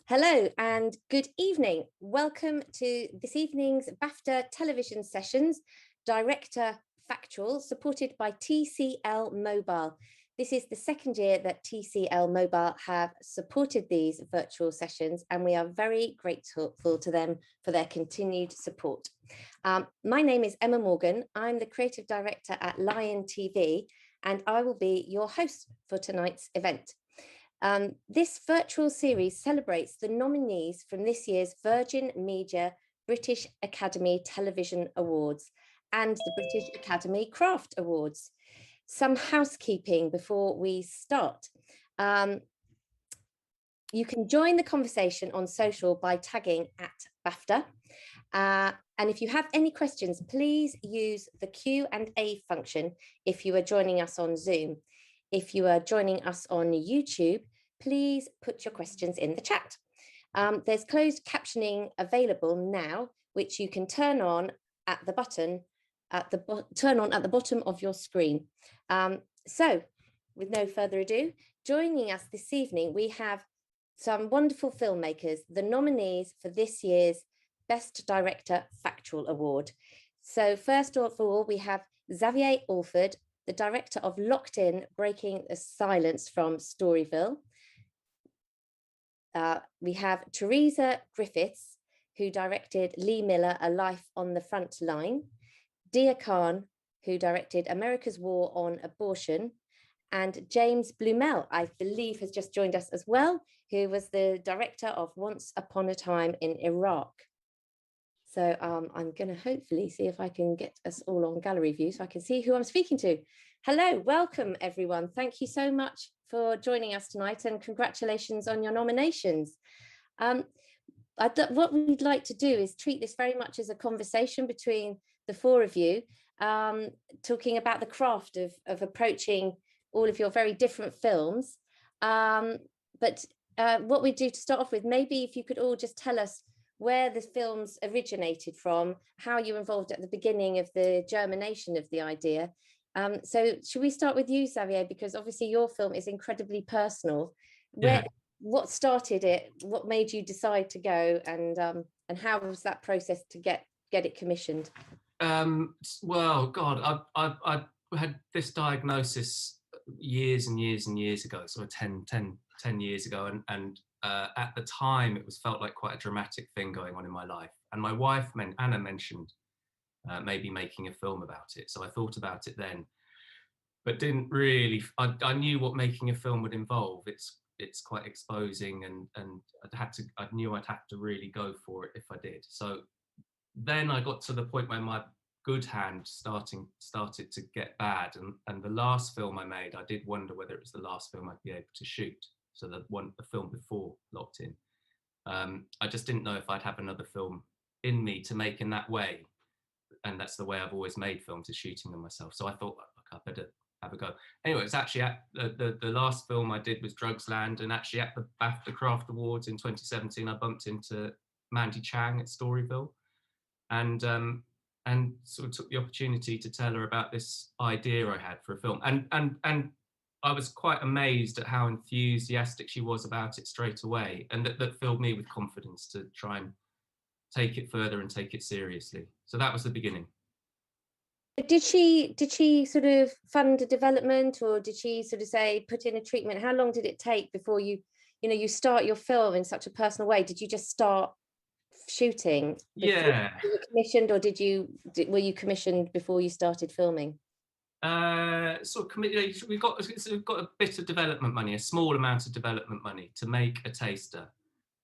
Hello and good evening. Welcome to this evening's BAFTA television sessions, Director Factual, supported by TCL Mobile. This is the second year that TCL Mobile have supported these virtual sessions, and we are very grateful to them for their continued support. My name is Emma Morgan. I'm the Creative Director at Lion TV, and I will be your host for tonight's event. This virtual series celebrates the nominees from this year's Virgin Media British Academy Television Awards and the British Academy Craft Awards. Some housekeeping before we start. You can join the conversation on social by tagging @BAFTA. And if you have any questions, please use the Q&A function if you are joining us on Zoom. If you are joining us on YouTube, please put your questions in the chat. There's closed captioning available now, which you can turn on at the button at the bottom of your screen. So, with no further ado, joining us this evening, we have some wonderful filmmakers, the nominees for this year's Best Director Factual Award. So, first of all, we have Xavier Alford, the director of Locked In, Breaking the Silence from Storyville. We have Teresa Griffiths, who directed Lee Miller, A Life on the Front Line. Deeyah Khan, who directed America's War on Abortion. And James Bluemel, I believe, has just joined us as well, who was the director of Once Upon a Time in Iraq. So I'm going to hopefully see if I can get us all on gallery view so I can see who I'm speaking to. Hello, welcome everyone. Thank you so much for joining us tonight and congratulations on your nominations. What we'd like to do is treat this very much as a conversation between the four of you, talking about the craft of approaching all of your very different films. But what we do to start off with, maybe if you could all just tell us where the films originated from, how you were involved at the beginning of the germination of the idea. So should we start with you, Xavier, because obviously your film is incredibly personal. What started it? What made you decide to go, and how was that process to get it commissioned? Well, God, I had this diagnosis years and years and years ago, sort of 10 years ago, and at the time it felt like quite a dramatic thing going on in my life. And my wife, Anna, mentioned maybe making a film about it. So I thought about it then, but didn't really. I knew what making a film would involve. It's quite exposing, and I knew I'd have to really go for it if I did. So then I got to the point where my good hand started to get bad, and the last film I made, I did wonder whether it was the last film I'd be able to shoot. So the film before Locked In, I just didn't know if I'd have another film in me to make in that way, and that's the way I've always made films, is shooting them myself. So I thought, look, I better have a go. Anyway, it's actually at the last film I did was Drugsland, and actually at the BAFTA Craft Awards in 2017, I bumped into Mandy Chang at Storyville, and sort of took the opportunity to tell her about this idea I had for a film, and I was quite amazed at how enthusiastic she was about it straight away, and that filled me with confidence to try and take it further and take it seriously. So that was the beginning. Did she sort of fund a development, or did she sort of say put in a treatment? How long did it take before you start your film in such a personal way? Did you just start shooting before you were commissioned, or were you commissioned before you started filming? We've got a bit of development money, a small amount of development money to make a taster,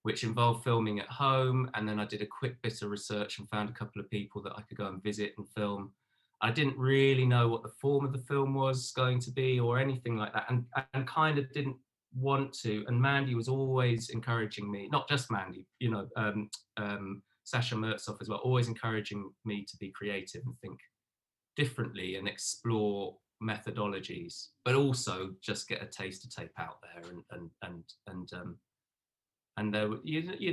which involved filming at home, and then I did a quick bit of research and found a couple of people that I could go and visit and film. I didn't really know what the form of the film was going to be or anything like that, and kind of didn't want to. And Mandy was always encouraging me, not just Mandy, Sasha Mertzoff as well, always encouraging me to be creative and think differently and explore methodologies, but also just get a taster tape out there, and there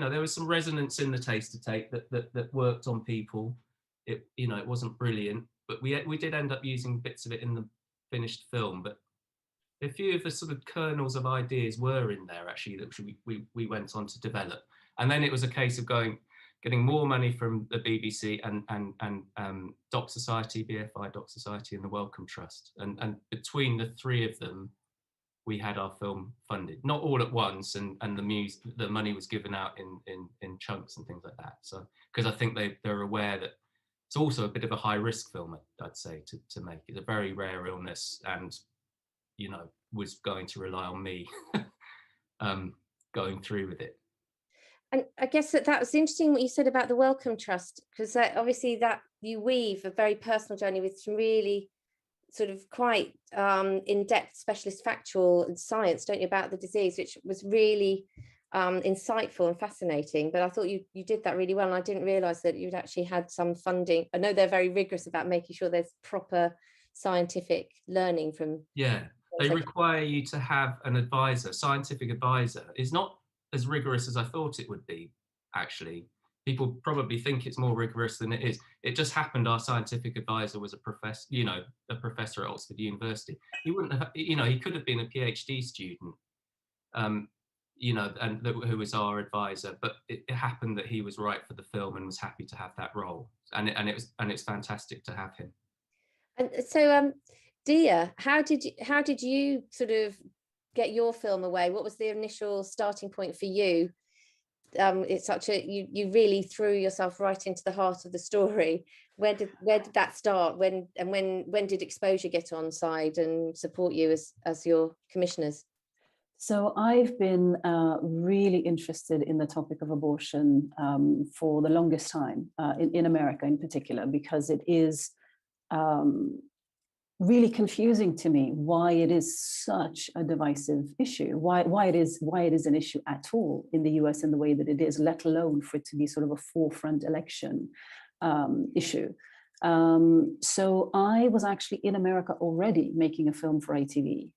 there was some resonance in the taster tape that worked on people. It wasn't brilliant, but we did end up using bits of it in the finished film. But A few of the sort of kernels of ideas were in there actually that we went on to develop, and then it was a case of getting more money from the BBC and Doc Society, BFI Doc Society, and the Wellcome Trust, and between the three of them, we had our film funded, not all at once, and the money was given out in chunks and things like that. So because I think they're aware that it's also a bit of a high risk film, I'd say, to make. It's a very rare illness, and was going to rely on me going through with it. And I guess that was interesting what you said about the Wellcome Trust, because obviously that you weave a very personal journey with some really sort of quite in-depth specialist factual and science, don't you, about the disease, which was really insightful and fascinating. But I thought you did that really well, and I didn't realise that you'd actually had some funding. I know they're very rigorous about making sure there's proper scientific learning from. Yeah, they require you to have an advisor, scientific advisor. It's not as rigorous as I thought it would be, actually. People probably think it's more rigorous than it is. It just happened our scientific advisor was a professor at Oxford University. He wouldn't have, he could have been a PhD student, and who was our advisor, but it happened that he was right for the film and was happy to have that role. And it's fantastic to have him. And so, Deeyah, how did you sort of get your film away? What was the initial starting point for you? It's such a you really threw yourself right into the heart of the story. Where did that start? When did Exposure get on side and support you as your commissioners? So I've been really interested in the topic of abortion for the longest time, in America in particular, because it is really confusing to me why it is such a divisive issue, why it is an issue at all in the US in the way that it is, let alone for it to be sort of a forefront election issue. So I was actually in America already making a film for ITV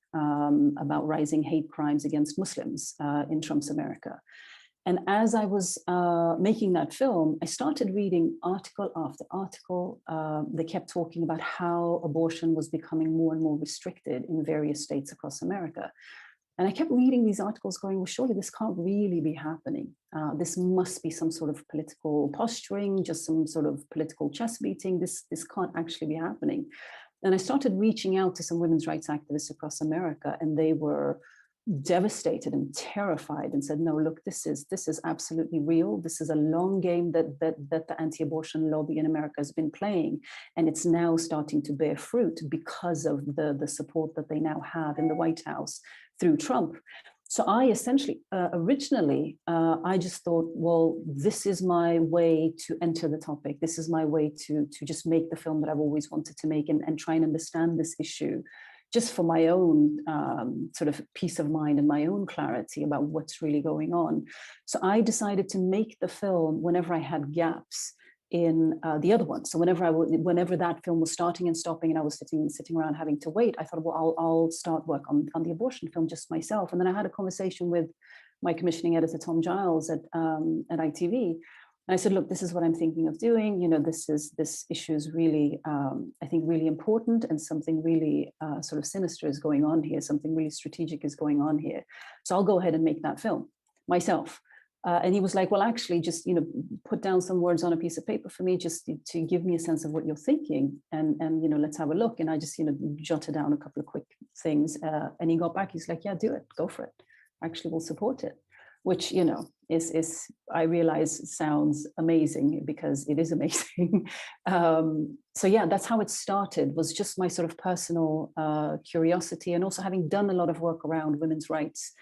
about rising hate crimes against Muslims in Trump's America. And as I was making that film, I started reading article after article. They kept talking about how abortion was becoming more and more restricted in various states across America. And I kept reading these articles going, well, surely this can't really be happening. This must be some sort of political posturing, just some sort of political chess beating. This can't actually be happening. And I started reaching out to some women's rights activists across America, and they were devastated and terrified and said, no, look, this is absolutely real. This is a long game that the anti-abortion lobby in America has been playing, and it's now starting to bear fruit because of the support that they now have in the White House through Trump. So I essentially, originally, I just thought, well, this is my way to enter the topic. This is my way to just make the film that I've always wanted to make and try and understand this issue, just for my own sort of peace of mind and my own clarity about what's really going on. So I decided to make the film whenever I had gaps in the other one. So whenever that film was starting and stopping and I was sitting around having to wait, I thought, well, I'll start work on the abortion film just myself. And then I had a conversation with my commissioning editor, Tom Giles at ITV. And I said, look, this is what I'm thinking of doing. This issue is really, I think, really important, and something really sort of sinister is going on here. Something really strategic is going on here. So I'll go ahead and make that film myself. And he was like, well, actually, just, put down some words on a piece of paper for me, just to give me a sense of what you're thinking. And let's have a look. And I just, jotted down a couple of quick things. And he got back. He's like, yeah, do it. Go for it. Actually, we'll support it. Which, is I realize sounds amazing, because it is amazing. So yeah, that's how it started, was just my sort of personal curiosity, and also having done a lot of work around women's rights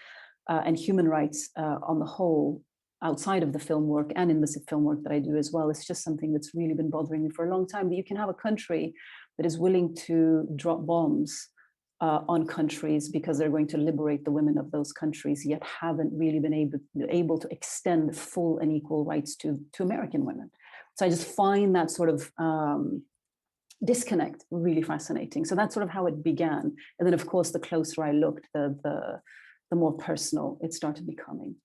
and human rights on the whole, outside of the film work and in the film work that I do as well. It's just something that's really been bothering me for a long time, that you can have a country that is willing to drop bombs on countries because they're going to liberate the women of those countries, yet haven't really been able to extend full and equal rights to American women. So I just find that sort of disconnect really fascinating. So that's sort of how it began. And then, of course, the closer I looked, the more personal it started becoming.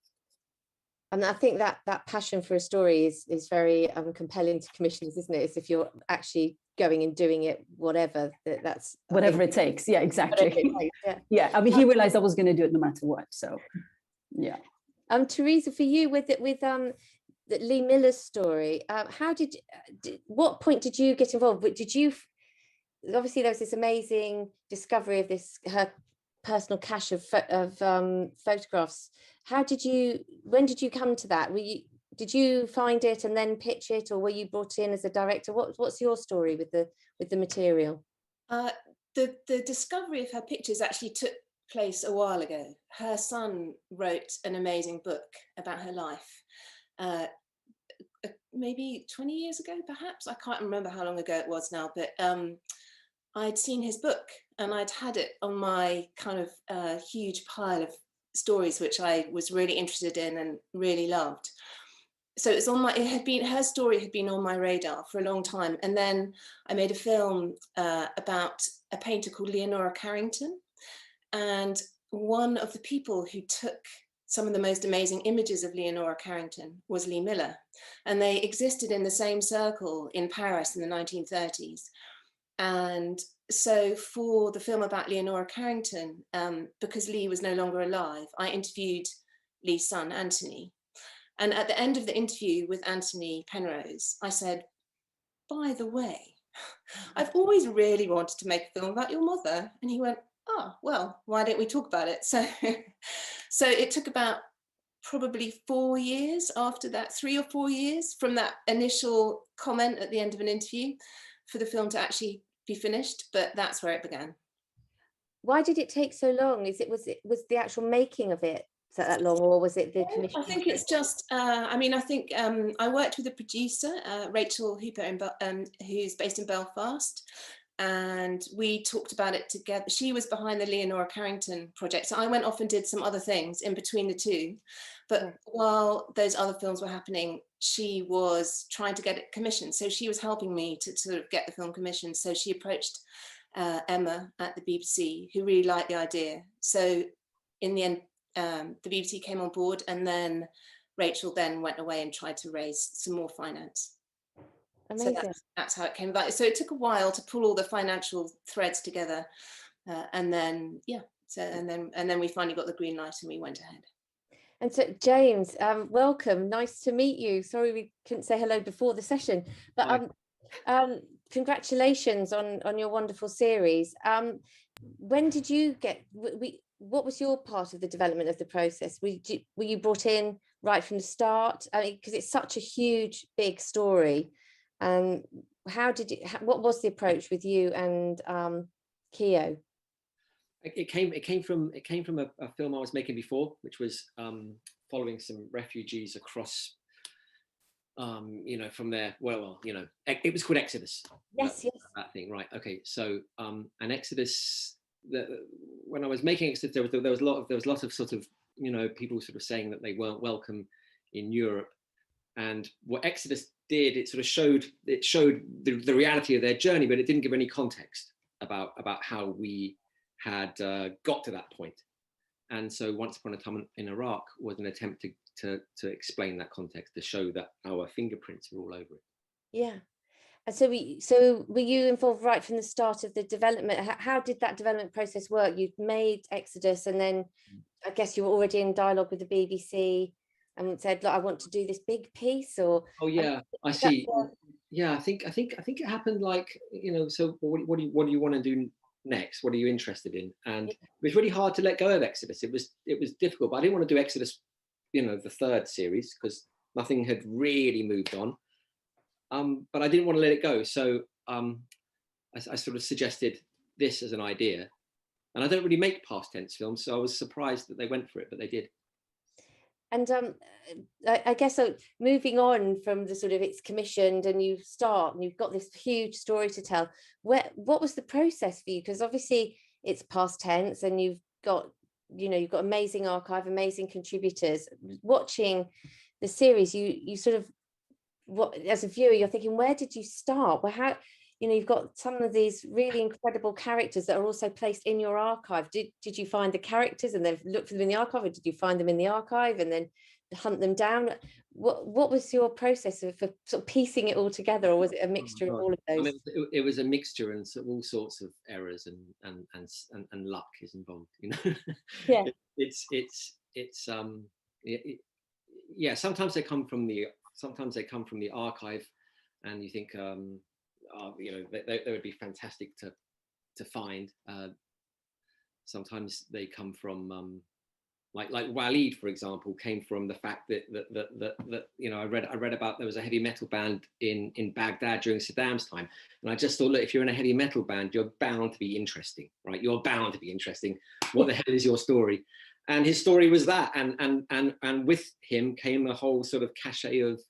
And I think that passion for a story is very compelling to commissioners, isn't it? It's if you're actually going and doing it, whatever that's whatever it takes. Yeah, exactly. Takes, yeah. Yeah, I mean, he realized I was going to do it no matter what. So, yeah. Teresa, for you with Lee Miller's story, how what point did you get involved? Did you, obviously there was this amazing discovery of her personal cache of photographs. When did you come to that? Did you find it and then pitch it, or were you brought in as a director? What's your story with the material? The discovery of her pictures actually took place a while ago. Her son wrote an amazing book about her life, maybe 20 years ago, perhaps. I can't remember how long ago it was now, but I'd seen his book and I'd had it on my kind of huge pile of stories, which I was really interested in and really loved. So it was on her story had been on my radar for a long time. And then I made a film about a painter called Leonora Carrington. And one of the people who took some of the most amazing images of Leonora Carrington was Lee Miller. And they existed in the same circle in Paris in the 1930s. And so for the film about Leonora Carrington, because Lee was no longer alive, I interviewed Lee's son, Anthony. And at the end of the interview with Anthony Penrose, I said, by the way, I've always really wanted to make a film about your mother. And he went, oh, well, why don't we talk about it? So it took about probably 4 years after that, 3 or 4 years from that initial comment at the end of an interview for the film to actually be finished, but that's where it began. Why did it take so long? Was the actual making of it that long, or was it the commission? I think it's just I think I worked with a producer, Rachel Hooper, who's based in Belfast, and we talked about it together. She was behind the Leonora Carrington project, so I went off and did some other things in between the two, but while those other films were happening, she was trying to get it commissioned, so she was helping me to sort of get the film commissioned. So she approached Emma at the BBC, who really liked the idea. So in the end, the BBC came on board, and then Rachel then went away and tried to raise some more finance. Amazing. So that's how it came about. So it took a while to pull all the financial threads together, and then and then we finally got the green light and we went ahead. And so James, welcome, nice to meet you. Sorry we couldn't say hello before the session, but congratulations on your wonderful series. When did you get, what was your part of the development of the process? Were you brought in right from the start? I mean, because it's such a huge, big story. What was the approach with you and Keo? It came from a film I was making before, which was following some refugees across, from there. It was called Exodus. Yes. That thing, right? Okay, so an Exodus. When I was making Exodus, there was a lot of sort of people sort of saying that they weren't welcome in Europe, and what Exodus did, it sort of showed the reality of their journey, but it didn't give any context about how we had got to that point. And so Once Upon a Time in Iraq was an attempt to explain that context, to show that our fingerprints were all over it. Yeah. And so were you involved right from the start of the development? How did that development process work? You'd made Exodus, and then I guess you were already in dialogue with the BBC and said, look, I want to do this big piece, or? Oh yeah, I see. Yeah, I think it happened like, so what do you want to do next? What are you interested in? And it was really hard to let go of Exodus. It was difficult, but I didn't want to do Exodus, the third series, because nothing had really moved on. But I didn't want to let it go. So I sort of suggested this as an idea. And I don't really make past tense films, so I was surprised that they went for it, but they did. And I guess so, moving on from the sort of it's commissioned and you've got this huge story to tell. What was the process for you? Because obviously it's past tense and you've got amazing archive, amazing contributors. Watching the series, you sort of, as a viewer, you're thinking, where did you start? Well, how, you've got some of these really incredible characters that are also placed in your archive. Did you find the characters and then look for them in the archive, or did you find them in the archive and then hunt them down? What was your process for sort of piecing it all together, or was it a mixture of all of those? I mean, it was a mixture, and so all sorts of errors and luck is involved. You know, Yeah, yeah. Sometimes they come from the archive, and you think, you know, they would be fantastic to find. Sometimes they come from like Waleed, for example, came from the fact that you know, I read about there was a heavy metal band in Baghdad during Saddam's time, and I just thought, look, if you're in a heavy metal band, you're bound to be interesting, right? You're bound to be interesting. What the hell is your story? And his story was that, and with him came a whole sort of cachet of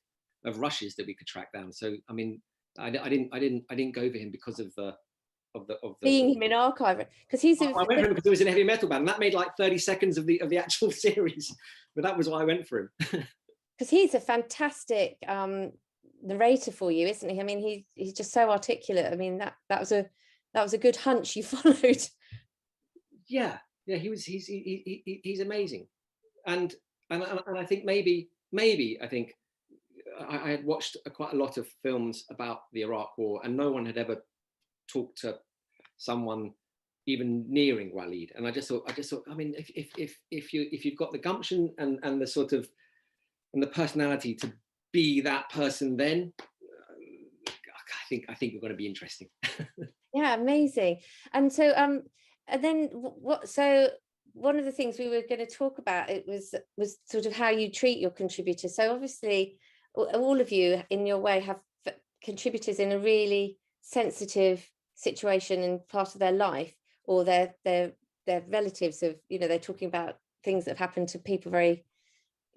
rushes that we could track down. So I mean, I didn't go for him because of the seeing him in archive, because he's I went for him because he was in a heavy metal band, and that made like 30 seconds of the actual series, but that was why I went for him. Because he's a fantastic narrator for you, isn't he? I mean, he's just so articulate. I mean, that was a good hunch you followed. Yeah, he's amazing, and I think maybe I think I had watched quite a lot of films about the Iraq War, and no one had ever talked to someone even nearing Waleed, and I just thought, I mean, if you've got the gumption and the sort of and the personality to be that person, then I think you're going to be interesting. Yeah, amazing. And so and then so one of the things we were going to talk about, it was sort of how you treat your contributors. So obviously all of you in your way have contributors in a really sensitive situation and part of their life, or their relatives of, you know, they're talking about things that have happened to people very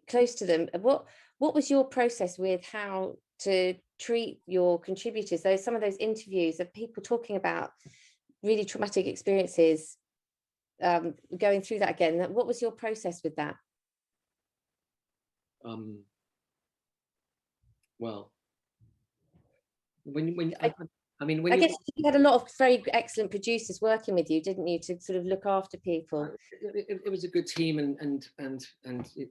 close to them. What was your process with how to treat your contributors? Some of those interviews of people talking about really traumatic experiences, going through that again. What was your process with that? Well, when I guess you had a lot of very excellent producers working with you, didn't you, to sort of look after people? It was a good team, and you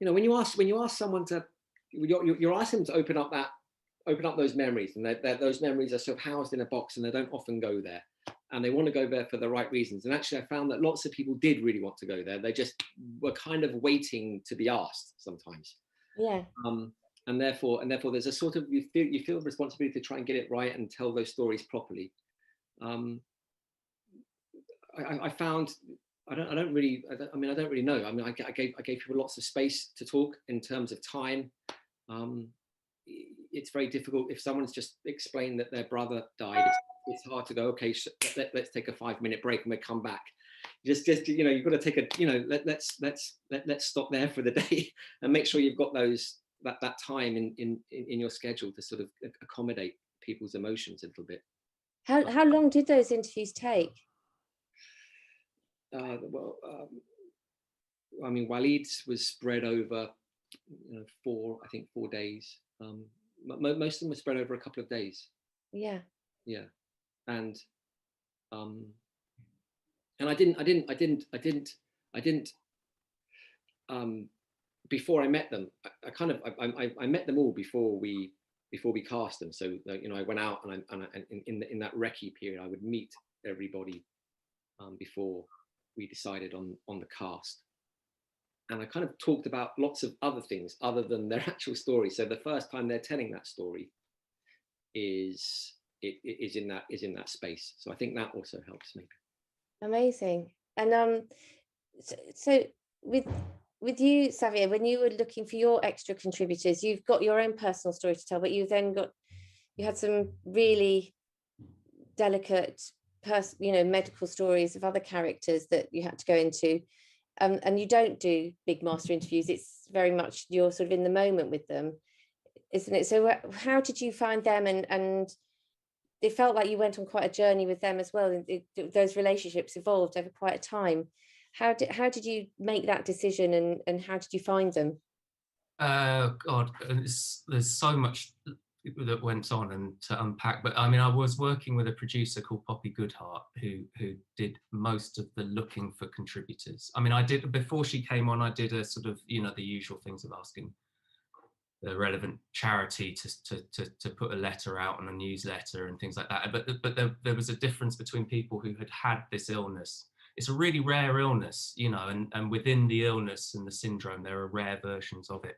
know, when you ask someone to, you're asking them to open up those memories, and those memories are sort of housed in a box, and they don't often go there, and they want to go there for the right reasons. And actually, I found that lots of people did really want to go there. They just were kind of waiting to be asked sometimes. Yeah. And therefore there's a sort of, you feel a responsibility to try and get it right and tell those stories properly. I found I don't really know. I mean, I gave people lots of space to talk in terms of time. It's very difficult if someone's just explained that their brother died. It's hard to go, okay, let's take a 5-minute break and we'll come back. Just you know, you've got to take a, you know, let's stop there for the day and make sure you've got that time in your schedule to sort of accommodate people's emotions a little bit. How long did those interviews take? Well, I mean, Waleed's was spread over, you know, 4 days. Most of them were spread over a couple of days. Yeah. And I didn't before I met them, I met them all before we cast them. So, you know, I went out and in that recce period, I would meet everybody before we decided on the cast. And I kind of talked about lots of other things other than their actual story. So the first time they're telling that story is in that space. So I think that also helps maybe. Amazing. And so with you, Xavier, when you were looking for your extra contributors, you've got your own personal story to tell, but you had some really delicate medical stories of other characters that you had to go into. And you don't do big master interviews. It's very much you're sort of in the moment with them, isn't it? So how did you find them? And it felt like you went on quite a journey with them as well. Those relationships evolved over quite a time. How did you make that decision, and how did you find them? God, there's so much that went on and to unpack. But I mean, I was working with a producer called Poppy Goodhart who did most of the looking for contributors. I mean, I did, before she came on, I did a sort of, you know, the usual things of asking the relevant charity to put a letter out on a newsletter and things like that. But there was a difference between people who had this illness. It's a really rare illness, you know, and within the illness and the syndrome, there are rare versions of it.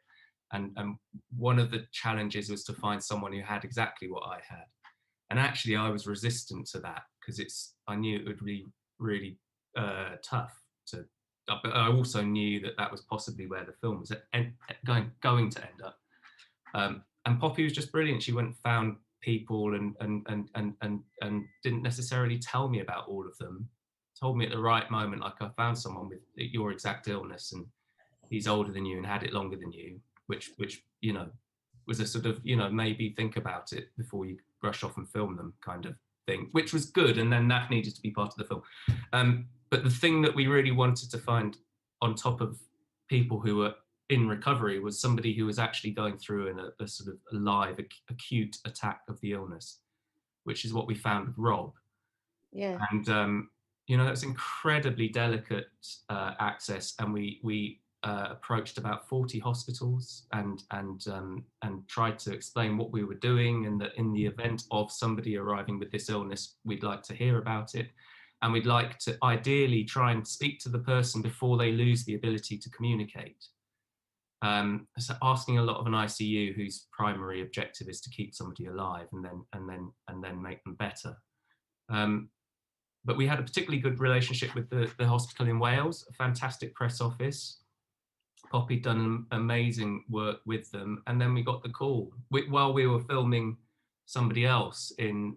And one of the challenges was to find someone who had exactly what I had. And actually I was resistant to that because I knew it would be really tough to, but I also knew that was possibly where the film was going to end up. And Poppy was just brilliant. She went and found people and didn't necessarily tell me about all of them. Told me at the right moment, like, I found someone with your exact illness and he's older than you and had it longer than you, which you know, was a sort of, you know, maybe think about it before you rush off and film them kind of thing, which was good. And then that needed to be part of the film. But the thing that we really wanted to find on top of people who were in recovery was somebody who was actually going through a sort of live acute attack of the illness, which is what we found with Rob. Yeah. And you know, that's incredibly delicate access, and we approached about 40 hospitals and tried to explain what we were doing, and that in the event of somebody arriving with this illness, we'd like to hear about it, and we'd like to ideally try and speak to the person before they lose the ability to communicate. So asking a lot of an ICU whose primary objective is to keep somebody alive and then make them better. But we had a particularly good relationship with the hospital in Wales, a fantastic press office. Poppy'd done amazing work with them, and then we got the call while we were filming somebody else in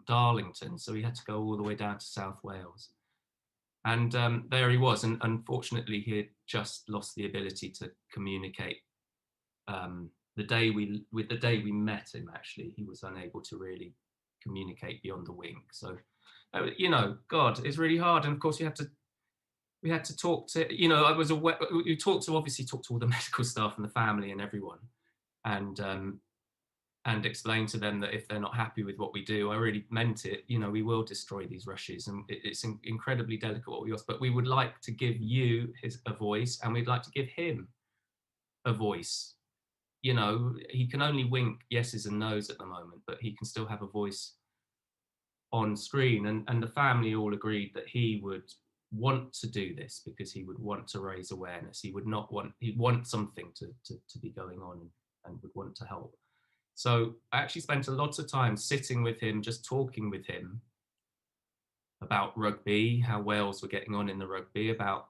Darlington, so we had to go all the way down to South Wales. And there he was, and unfortunately he had just lost the ability to communicate. The day we met him, actually, he was unable to really communicate beyond the wink. So, you know, God, it's really hard. And of course, we had to talk to, you know, we obviously talked to all the medical staff and the family and everyone, and explain to them that if they're not happy with what we do, I really meant it, you know, we will destroy these rushes, and it's incredibly delicate what we ask, but we would like to give you a voice, and we'd like to give him a voice. You know, he can only wink yeses and nos at the moment, but he can still have a voice on screen. And the family all agreed that he would want to do this because he would want to raise awareness. He'd want something to be going on, and would want to help. So I actually spent a lot of time sitting with him, just talking with him about rugby, how Wales were getting on in the rugby, about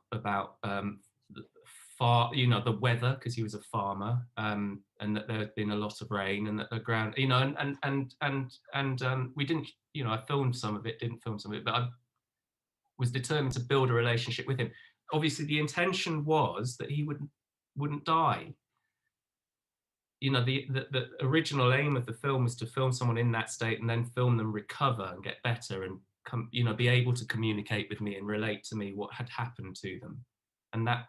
you know, the weather, because he was a farmer, and that there had been a lot of rain, and that the ground, you know, and we didn't, you know, I filmed some of it, didn't film some of it, but I was determined to build a relationship with him. Obviously, the intention was that he wouldn't die. You know, the original aim of the film was to film someone in that state and then film them recover and get better and you know, be able to communicate with me and relate to me what had happened to them. And that,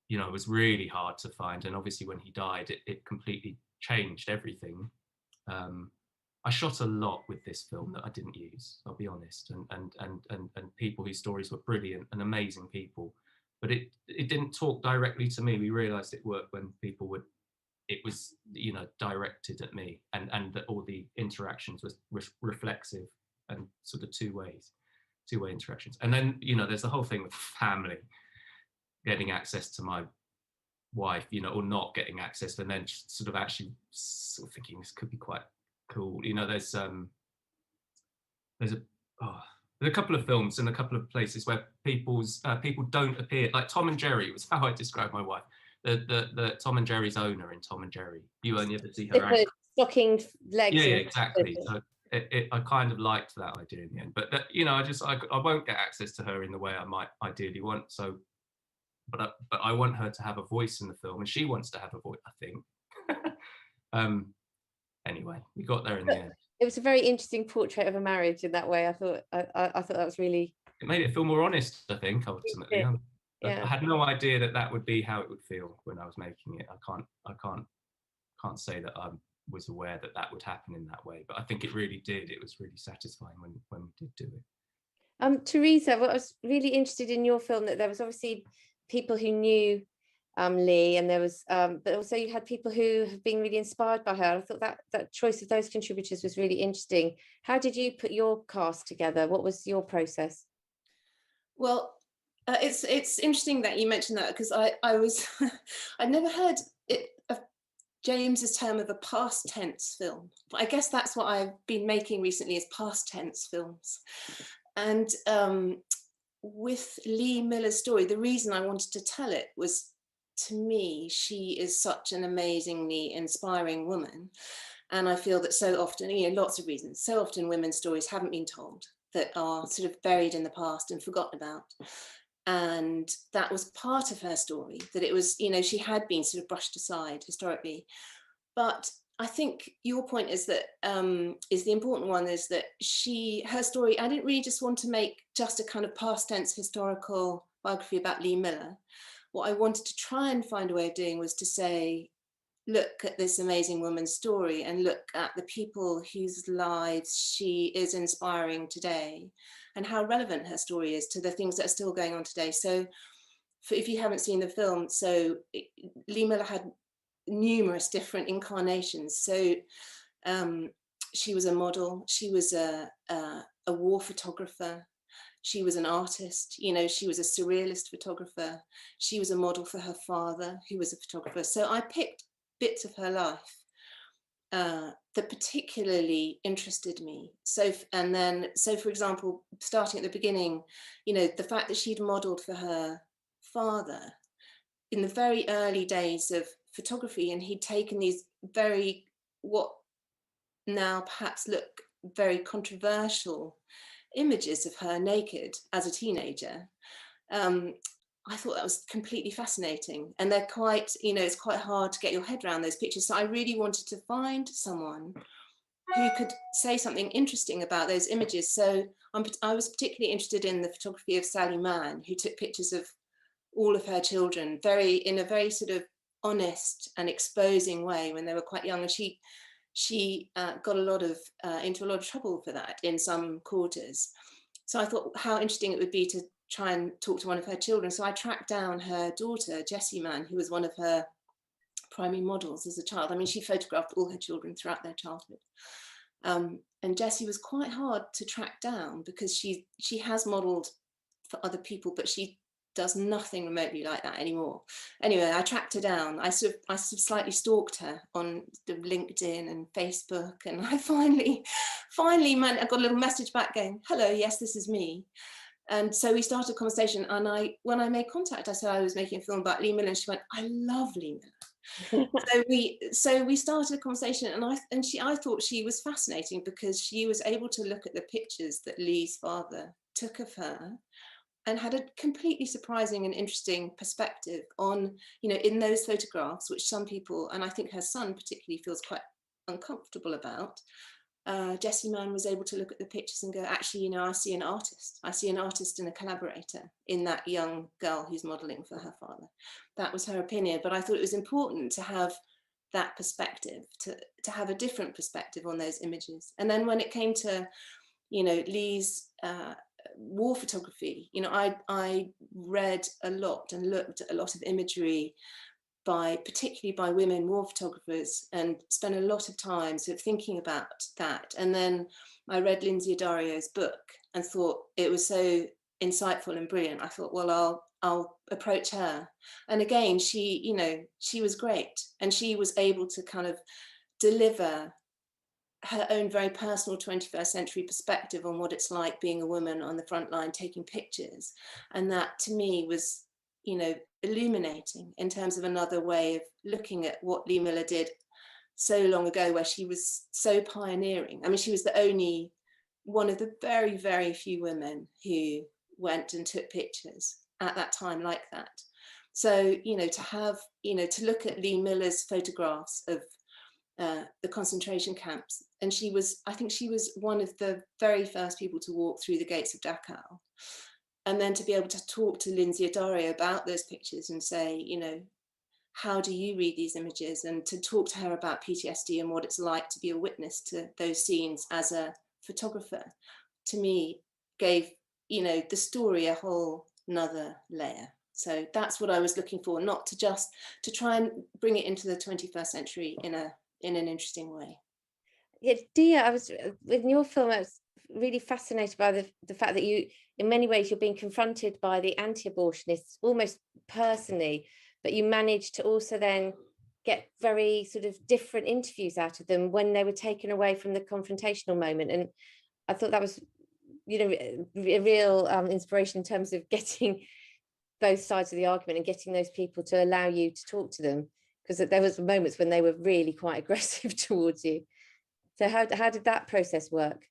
you know, was really hard to find. And obviously when he died, it completely changed everything. I shot a lot with this film that I didn't use, I'll be honest, and people whose stories were brilliant and amazing people, but it didn't talk directly to me. We realized it worked when people would, it was, you know, directed at me, and that all the interactions was reflexive and sort of two-way interactions. And then, you know, there's the whole thing with family, getting access to my wife, you know, or not getting access, and then sort of actually sort of thinking this could be quite cool. You know, there's a couple of films and a couple of places where people don't appear, like Tom and Jerry was how I described my wife. The Tom and Jerry's owner in Tom and Jerry. You only ever see her. Stocking legs. Yeah, exactly. So I kind of liked that idea in the end. But you know, I won't get access to her in the way I might ideally want. So, but I want her to have a voice in the film, and she wants to have a voice, I think. Anyway, we got there in the end. It was a very interesting portrait of a marriage in that way. I thought that was really. It made it feel more honest, I think, ultimately. Yeah. I had no idea that would be how it would feel when I was making it. I can't say that I'm was aware that that would happen in that way. But I think it really did. It was really satisfying when we did do it. Teresa, what I was really interested in your film, that there was obviously people who knew Lee, and there was but also you had people who have been really inspired by her. I thought that choice of those contributors was really interesting. How did you put your cast together? What was your process? Well, it's interesting that you mentioned that, because I was I'd never heard of James's term of a past tense film, but I guess that's what I've been making recently, is past tense films. And with Lee Miller's story, the reason I wanted to tell it was, to me, she is such an amazingly inspiring woman. And I feel that so often, lots of reasons, so often women's stories haven't been told, that are sort of buried in the past and forgotten about. And that was part of her story, that it was, she had been sort of brushed aside historically. But I think your point is that is the important one, is that her story, I didn't really just want to make just a kind of past tense historical biography about Lee Miller. What I wanted to try and find a way of doing was to say, look at this amazing woman's story and look at the people whose lives she is inspiring today, and how relevant her story is to the things that are still going on today. So if you haven't seen the film, so Lee Miller had numerous different incarnations. So she was a model, she was a war photographer, she was an artist, she was a surrealist photographer, she was a model for her father, who was a photographer. So I picked bits of her life that particularly interested me. So for example, starting at the beginning, the fact that she'd modeled for her father in the very early days of photography, and he'd taken these what now perhaps look very controversial images of her naked as a teenager. I thought that was completely fascinating, and they're quite, it's quite hard to get your head around those pictures. So I really wanted to find someone who could say something interesting about those images. So I was particularly interested in the photography of Sally Mann, who took pictures of all of her children in a very sort of honest and exposing way when they were quite young. And she got into a lot of trouble for that in some quarters. So I thought how interesting it would be to try and talk to one of her children. So I tracked down her daughter, Jessie Mann, who was one of her primary models as a child. I mean, she photographed all her children throughout their childhood. And Jessie was quite hard to track down, because she has modeled for other people, but she does nothing remotely like that anymore. Anyway, I tracked her down. I sort of slightly stalked her on the LinkedIn and Facebook, and I finally, I got a little message back going, "Hello, yes, this is me." And so we started a conversation, and when I made contact, I said I was making a film about Lee Miller, and she went, "I love Lee Miller." so we started a conversation, and I thought she was fascinating, because she was able to look at the pictures that Lee's father took of her, and had a completely surprising and interesting perspective on, in those photographs, which some people, and I think her son particularly, feels quite uncomfortable about. Jessie Mann was able to look at the pictures and go, actually, I see an artist. I see an artist and a collaborator in that young girl who's modeling for her father. That was her opinion. But I thought it was important to have that perspective, to have a different perspective on those images. And then when it came to, Lee's war photography, I read a lot and looked at a lot of imagery particularly by women war photographers, and spent a lot of time sort of thinking about that. And then I read Lindsay Daario's book and thought it was so insightful and brilliant. I thought, well, I'll approach her. And again, she was great, and she was able to kind of deliver her own very personal 21st century perspective on what it's like being a woman on the front line taking pictures. And that to me was, illuminating in terms of another way of looking at what Lee Miller did so long ago, where she was so pioneering. I mean, she was the only one of the very, very few women who went and took pictures at that time like that. So, to have, to look at Lee Miller's photographs of the concentration camps, and I think she was one of the very first people to walk through the gates of Dachau. And then to be able to talk to Lindsay Daario about those pictures and say, how do you read these images? And to talk to her about PTSD and what it's like to be a witness to those scenes as a photographer, to me gave, you know, the story a whole nother layer. So that's what I was looking for, not to just to try and bring it into the 21st century in an interesting way. Yeah, Deeyah, I was in your film, I was really fascinated by the fact that you, in many ways, you're being confronted by the anti-abortionists almost personally, but you managed to also then get very sort of different interviews out of them when they were taken away from the confrontational moment. And I thought that was, you know, a real inspiration in terms of getting both sides of the argument and getting those people to allow you to talk to them, because there was moments when they were really quite aggressive towards you. So how did that process work?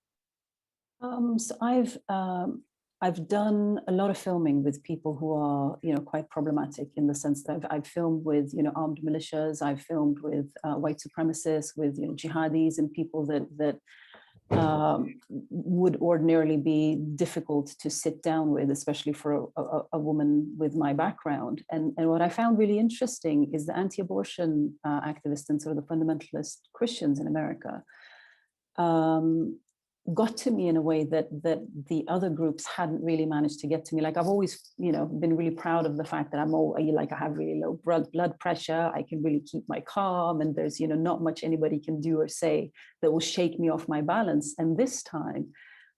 So I've done a lot of filming with people who are, you know, quite problematic, in the sense that I've filmed with, you know, armed militias. I've filmed with white supremacists, with, you know, jihadis, and people that would ordinarily be difficult to sit down with, especially for a woman with my background. And what I found really interesting is the anti-abortion activists and sort of the fundamentalist Christians in America got to me in a way that the other groups hadn't really managed to get to me. Like, I've always, you know, been really proud of the fact that I have really low blood pressure. I can really keep my calm, and there's, you know, not much anybody can do or say that will shake me off my balance. And this time,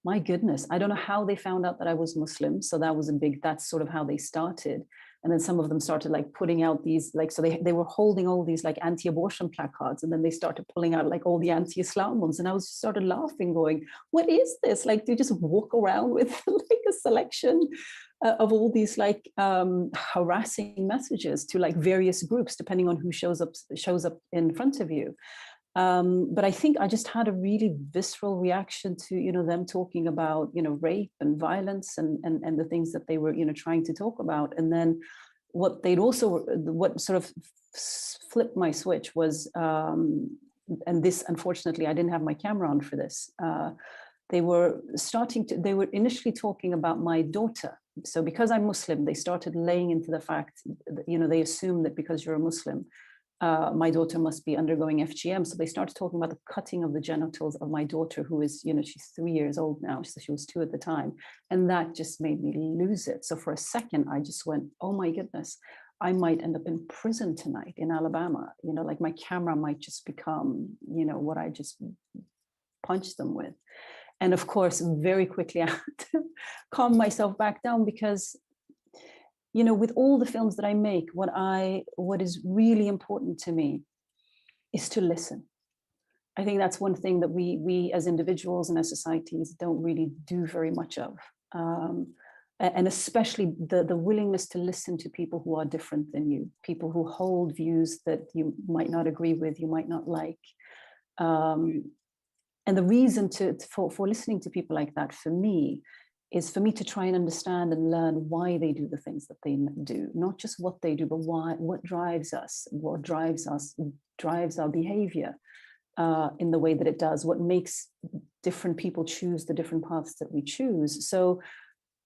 my goodness, I don't know how they found out that I was Muslim. So that's sort of how they started. And then some of them started like putting out these, like, so they were holding all these like anti-abortion placards, and then they started pulling out like all the anti-Islam ones. And I was started laughing, going, what is this? Like, do you just walk around with like a selection of all these like harassing messages to like various groups, depending on who shows up in front of you? But I think I just had a really visceral reaction to, you know, them talking about, you know, rape and violence and the things that they were, you know, trying to talk about. And then what sort of flipped my switch was, and this, unfortunately, I didn't have my camera on for this. They were initially talking about my daughter. So because I'm Muslim, they started laying into the fact that, you know, they assume that because you're a Muslim, my daughter must be undergoing FGM. So they started talking about the cutting of the genitals of my daughter, who is, you know, she's 3 years old now. So she was 2 at the time. And that just made me lose it. So for a second, I just went, oh my goodness, I might end up in prison tonight in Alabama. You know, like my camera might just become, you know, what I just punched them with. And of course, very quickly I had to calm myself back down, because, you know, with all the films that I make, what is really important to me is to listen. I think that's one thing that we as individuals and as societies don't really do very much of. And especially the willingness to listen to people who are different than you, people who hold views that you might not agree with, you might not like. And the reason for listening to people like that, for me, is for me to try and understand and learn why they do the things that they do, not just what they do, but what drives us, drives our behavior in the way that it does, what makes different people choose the different paths that we choose. So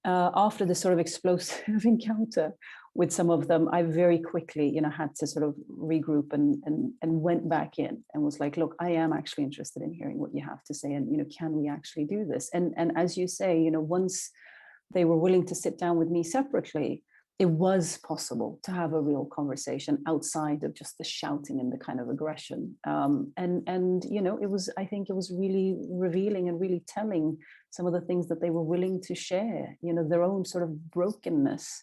after this sort of explosive encounter with some of them, I very quickly, you know, had to sort of regroup and went back in and was like, look, I am actually interested in hearing what you have to say, and, you know, can we actually do this? And as you say, you know, once they were willing to sit down with me separately, it was possible to have a real conversation outside of just the shouting and the kind of aggression. And you know, I think it was really revealing and really telling some of the things that they were willing to share, you know, their own sort of brokenness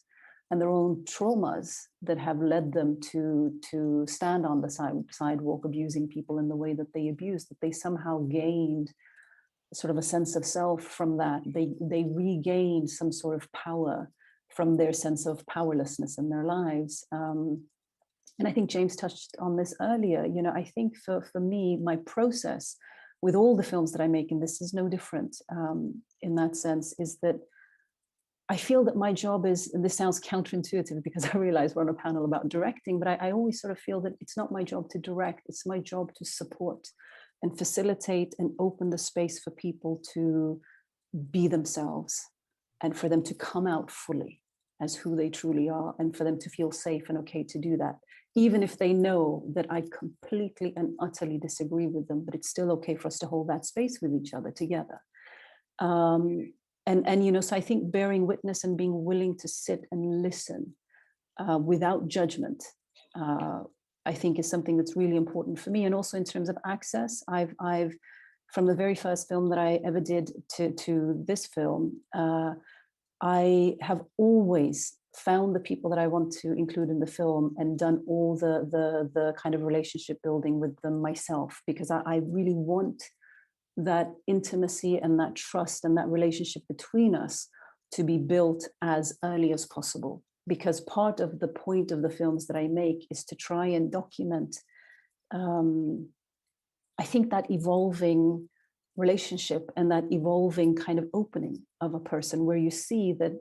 and their own traumas that have led them to stand on the sidewalk abusing people in the way that they abused, that they somehow gained sort of a sense of self from that. They regained some sort of power from their sense of powerlessness in their lives. And I think James touched on this earlier. You know, I think for me, my process with all the films that I make, and this is no different in that sense, is that I feel that my job is, and this sounds counterintuitive because I realize we're on a panel about directing, but I always sort of feel that it's not my job to direct, it's my job to support and facilitate and open the space for people to be themselves and for them to come out fully as who they truly are, and for them to feel safe and okay to do that. even if they know that I completely and utterly disagree with them, but it's still okay for us to hold that space with each other together. And you know, so I think bearing witness and being willing to sit and listen without judgment, I think is something that's really important for me. And also in terms of access, I've from the very first film that I ever did to this film, I have always found the people that I want to include in the film and done all the kind of relationship building with them myself, because I really want that intimacy and that trust and that relationship between us to be built as early as possible. Because part of the point of the films that I make is to try and document, I think, that evolving relationship and that evolving kind of opening of a person, where you see that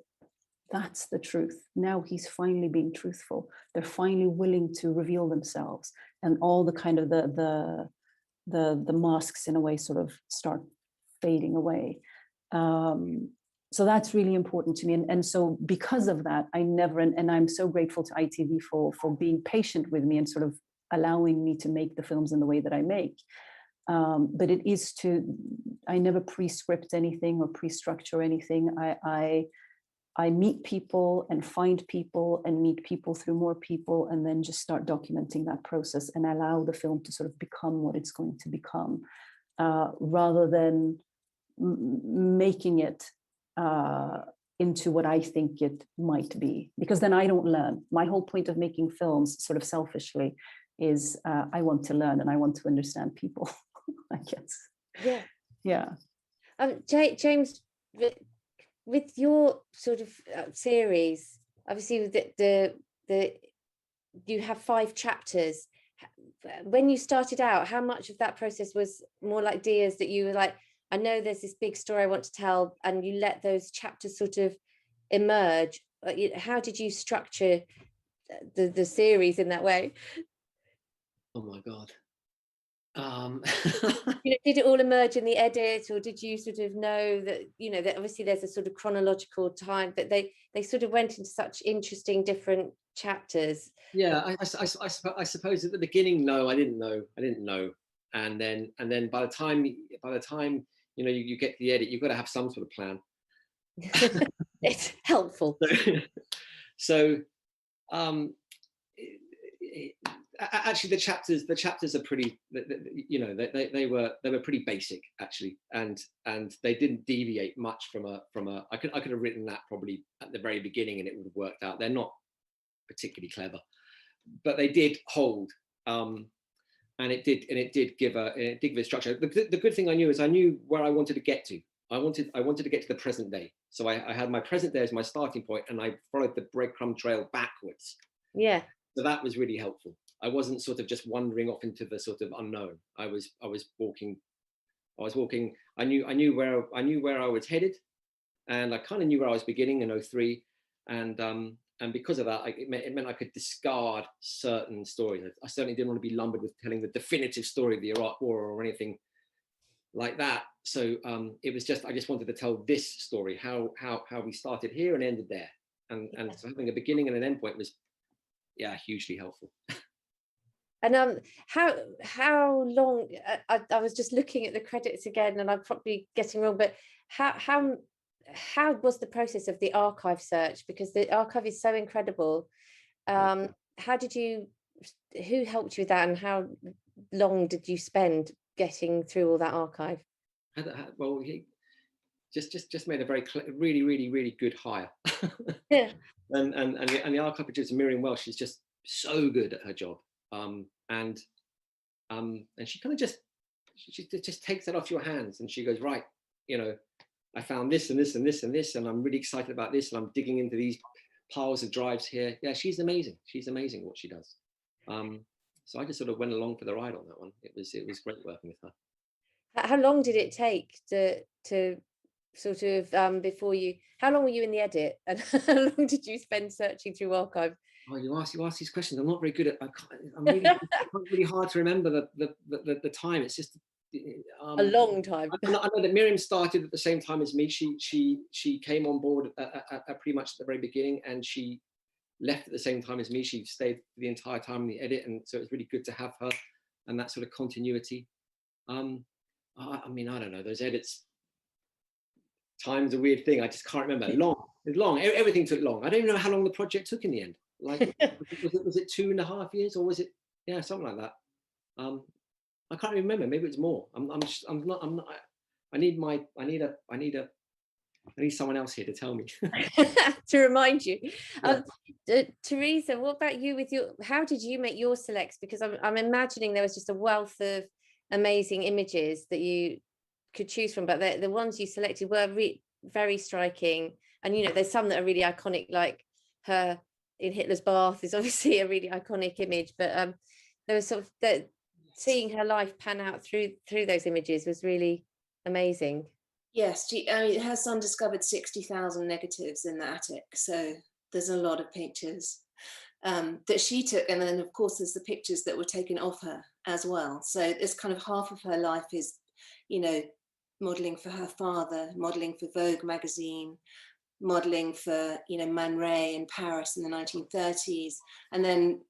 that's the truth. Now he's finally being truthful. They're finally willing to reveal themselves, and all the kind of the masks in a way sort of start fading away. So that's really important to me. And so because of that, I never, and I'm so grateful to ITV for being patient with me and sort of allowing me to make the films in the way that I make. But it is I never pre-script anything or pre-structure anything. I meet people and find people and meet people through more people, and then just start documenting that process and allow the film to sort of become what it's going to become, rather than making it into what I think it might be, because then I don't learn. My whole point of making films, sort of selfishly, is I want to learn and I want to understand people, I guess. Yeah. James, with your sort of series, obviously the you have 5 chapters. When you started out, how much of that process was more like Deeyah's, that you were like, I know there's this big story I want to tell, and you let those chapters sort of emerge? How did you structure the series in that way? Oh my God. Did it all emerge in the edit, or did you sort of know that, that obviously there's a sort of chronological time, but they sort of went into such interesting different chapters? Yeah, I suppose at the beginning, no, I didn't know. And then by the time you get the edit, you've got to have some sort of plan. It's helpful. So actually the chapters are pretty, they were pretty basic actually, and they didn't deviate much from a I could have written that probably at the very beginning and it would have worked out. They're not particularly clever, but they did hold, and it did give a structure. The good thing I knew is I knew where I wanted to get to. I wanted to get to the present day, so I had my present day as my starting point, and I followed the breadcrumb trail backwards. Yeah. So that was really helpful. I wasn't sort of just wandering off into the sort of unknown. I was walking. I knew where I was headed, and I kind of knew where I was beginning in 2003, and because of that, it meant I could discard certain stories. I certainly didn't want to be lumbered with telling the definitive story of the Iraq War or anything like that. So it was just, I just wanted to tell this story, how we started here and ended there, and so having a beginning and an end point was, hugely helpful. And how long? I was just looking at the credits again, and I'm probably getting wrong, but how was the process of the archive search? Because the archive is so incredible. Who helped you with that, and how long did you spend getting through all that archive? Well, he just made a very really, really, really good hire. Yeah. And the archive producer Miriam Welsh is just so good at her job. And she kind of just takes that off your hands, and she goes, right, I found this and this and this and this, and I'm really excited about this, and I'm digging into these piles of drives here. Yeah, she's amazing. She's amazing what she does. So I just sort of went along for the ride on that one. It was great working with her. How long did it take to sort of before you? How long were you in the edit, and how long did you spend searching through archive? Oh, you ask these questions. I'm not very good at. I'm really hard to remember the time. It's just a long time. I know that Miriam started at the same time as me. She came on board at pretty much at the very beginning, and she left at the same time as me. She stayed for the entire time in the edit, and so it was really good to have her and that sort of continuity. I mean, I don't know, those edits, time's a weird thing. I just can't remember. It's long. Everything took long. I don't even know how long the project took in the end. Like, was it 2.5 years, or was it, yeah, something like that? I can't remember. Maybe it's more. I'm not. I need someone else here to tell me. To remind you. Yeah. Teresa, what about you with how did you make your selects? Because I'm imagining there was just a wealth of amazing images that you could choose from, but the ones you selected were very striking. And, you know, there's some that are really iconic, like her in Hitler's bath is obviously a really iconic image, but there was sort of seeing her life pan out through those images was really amazing. Yes, I mean, her son discovered 60,000 negatives in the attic, so there's a lot of pictures that she took, and then of course there's the pictures that were taken of her as well. So it's kind of half of her life is, you know, modeling for her father, modeling for Vogue magazine, modeling for, you know, Man Ray in Paris in the 1930s, and then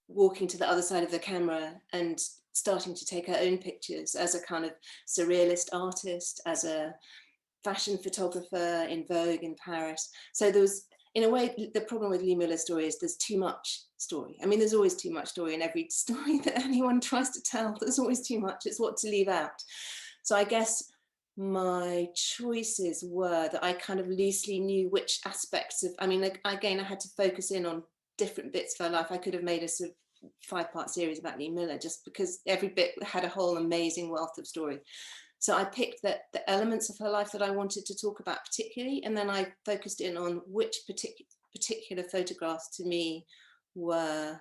walking to the other side of the camera and starting to take her own pictures as a kind of surrealist artist, as a fashion photographer in Vogue in Paris. So there was, in a way, the problem with Lee Miller's story is there's too much story. I mean, there's always too much story in every story that anyone tries to tell. There's always too much. It's what to leave out. So I guess my choices were that I kind of loosely knew which aspects of, I mean, like, again, I had to focus in on different bits of her life. I could have made a sort of 5-part series about Lee Miller just because every bit had a whole amazing wealth of story. So I picked the elements of her life that I wanted to talk about particularly, and then I focused in on which particular photographs to me were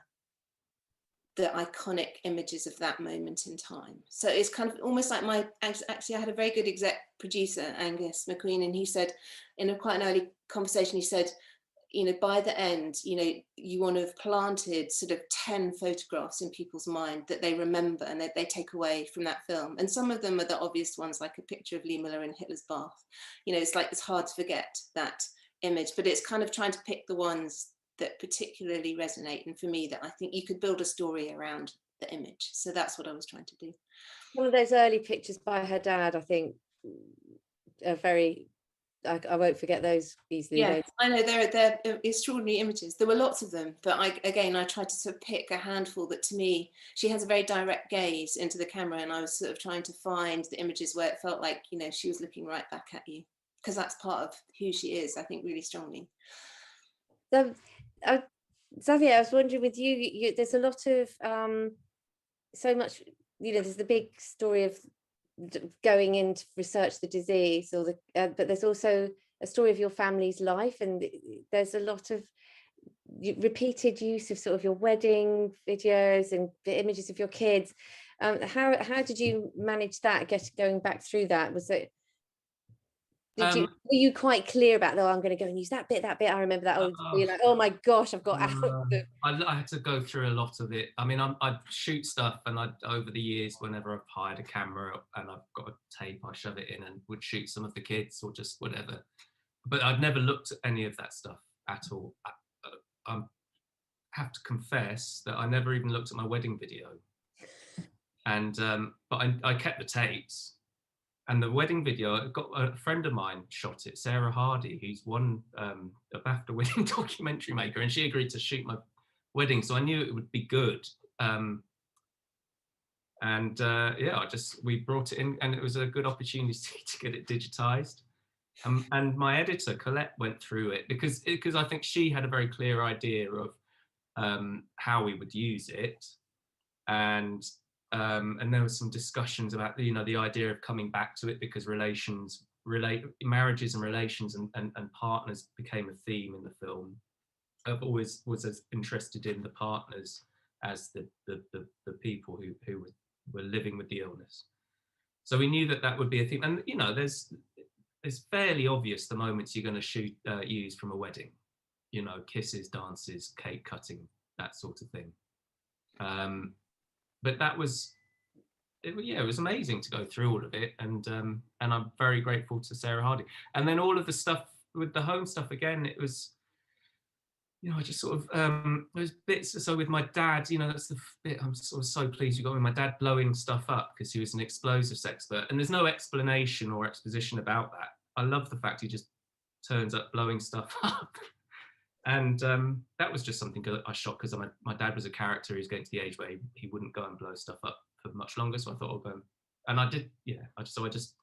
the iconic images of that moment in time. So it's kind of almost like actually I had a very good exec producer, Angus McQueen, and he said in quite an early conversation, he said, you know, by the end, you know, you want to have planted sort of 10 photographs in people's mind that they remember and that they take away from that film. And some of them are the obvious ones, like a picture of Lee Miller in Hitler's bath. You know, it's like, it's hard to forget that image, but it's kind of trying to pick the ones that particularly resonate. And for me, that I think you could build a story around the image. So that's what I was trying to do. One of those early pictures by her dad, I think, are very, I won't forget those easily. Yeah, I know they're extraordinary images. There were lots of them, but I tried to sort of pick a handful that, to me, she has a very direct gaze into the camera, and I was sort of trying to find the images where it felt like, you know, she was looking right back at you, because that's part of who she is, I think, really strongly. So, Xavier, I was wondering with you, there's a lot of so much, you know, there's the big story of going in to research the disease, or but there's also a story of your family's life, and there's a lot of repeated use of sort of your wedding videos and the images of your kids. How did you manage that, going back through that? Was it, were you quite clear about, though, I'm going to go and use that bit, I remember that, or were you like, oh my gosh, I've got out? I had to go through a lot of it. I mean, I'd shoot stuff, and over the years, whenever I've hired a camera and I've got a tape, I shove it in and would shoot some of the kids or just whatever. But I've never looked at any of that stuff at all. I have to confess that I never even looked at my wedding video. And but I kept the tapes. And the wedding video, got a friend of mine shot it, Sarah Hardy, who's won a BAFTA winning documentary maker, and she agreed to shoot my wedding, so I knew it would be good. Yeah, we brought it in, and it was a good opportunity to get it digitized. And my editor, Colette, went through it because I think she had a very clear idea of how we would use it. And there was some discussions about, you know, the idea of coming back to it, because marriages and relations and partners became a theme in the film. I've always was as interested in the partners as the people who were living with the illness. So we knew that would be a theme. And, you know, it's fairly obvious the moments you're going to use from a wedding, you know, kisses, dances, cake cutting, that sort of thing. But it was amazing to go through all of it, and I'm very grateful to Sarah Hardy. And then all of the stuff with the home stuff, again, it was you know, I just sort of, those bits, so with my dad, you know, that's the bit I'm sort of so pleased you got with my dad blowing stuff up because he was an explosives expert, and there's no explanation or exposition about that. I love the fact he just turns up blowing stuff up. And that was just something that I shot because my dad was a character. He was getting to the age where he wouldn't go and blow stuff up for much longer. So I thought I'll go, and I did, yeah. I just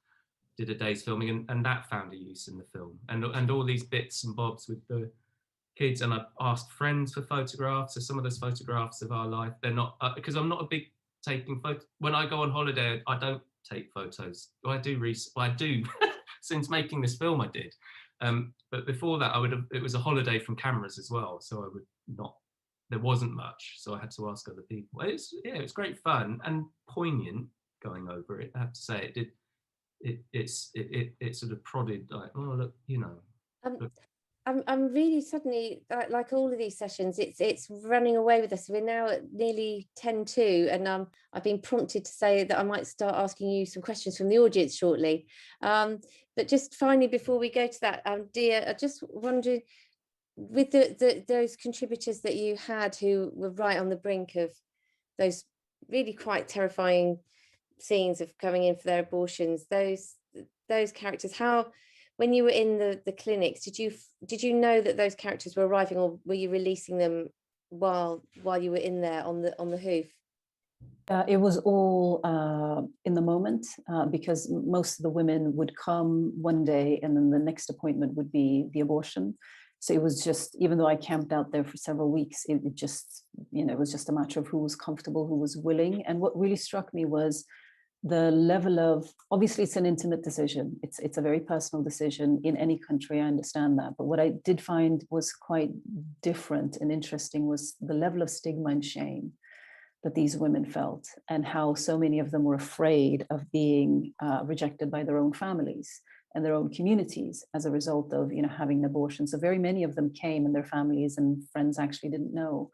did a day's filming, and that found a use in the film, and all these bits and bobs with the kids. And I asked friends for photographs. So some of those photographs of our life, they're not, because I'm not a big taking photo. When I go on holiday, I don't take photos. I do since making this film, I did. But before that, it was a holiday from cameras as well. So I would not, there wasn't much. So I had to ask other people. It was great fun and poignant going over it. I have to say, it sort of prodded like, oh, look, you know. Look. I'm really suddenly, like all of these sessions, it's running away with us. We're now at nearly 10:02, and I've been prompted to say that I might start asking you some questions from the audience shortly. But just finally, before we go to that, Deeyah, I just wondered, with those contributors that you had who were right on the brink of those really quite terrifying scenes of coming in for their abortions, those characters, how, when you were in the clinics, did you know that those characters were arriving, or were you releasing them while you were in there on the hoof? It was all in the moment, because most of the women would come one day and then the next appointment would be the abortion. So it was just, even though I camped out there for several weeks, it just, you know, it was just a matter of who was comfortable, who was willing. And what really struck me was the level of, obviously it's an intimate decision. It's a very personal decision in any country, I understand that. But what I did find was quite different and interesting was the level of stigma and shame that these women felt, and how so many of them were afraid of being rejected by their own families and their own communities as a result of, you know, having an abortion. So very many of them came and their families and friends actually didn't know.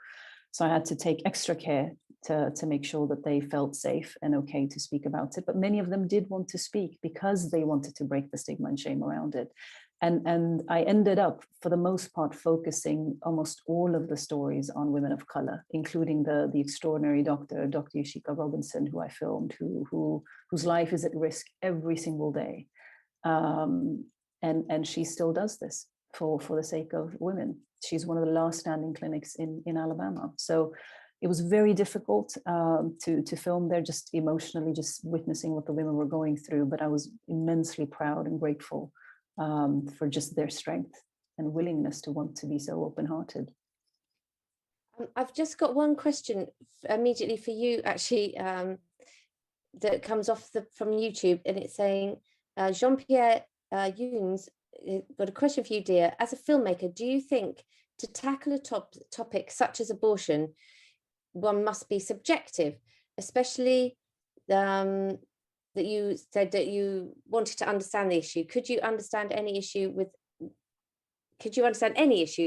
So I had to take extra care to make sure that they felt safe and okay to speak about it. But many of them did want to speak because they wanted to break the stigma and shame around it. And I ended up, for the most part, focusing almost all of the stories on women of color, including the extraordinary Dr. Yoshika Robinson, who I filmed, whose life is at risk every single day. And she still does this for the sake of women. She's one of the last standing clinics in Alabama. So it was very difficult to film there, just emotionally, just witnessing what the women were going through. But I was immensely proud and grateful for just their strength and willingness to want to be so open-hearted. I've just got one question immediately for you, actually, that comes off from YouTube, and it's saying, Jean-Pierre Younes got a question for you, Deeyah. As a filmmaker, do you think to tackle a topic such as abortion, one must be subjective, especially that you said that you wanted to understand the issue? Could you understand any issue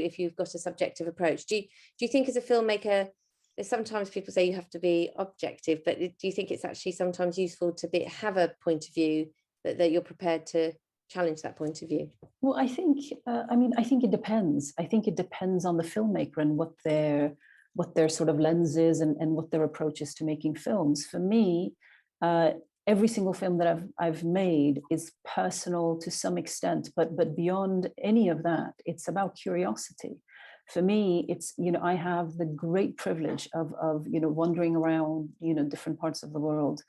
if you've got a subjective approach? Do you think as a filmmaker, there's sometimes people say you have to be objective, but do you think it's actually sometimes useful to have a point of view that you're prepared to challenge that point of view? Well, I think it depends. I think it depends on the filmmaker and what their sort of lens is and what their approach is to making films. For me, every single film that I've made is personal to some extent, but beyond any of that, it's about curiosity. For me, it's, you know, I have the great privilege of you know, wandering around, you know, different parts of the world,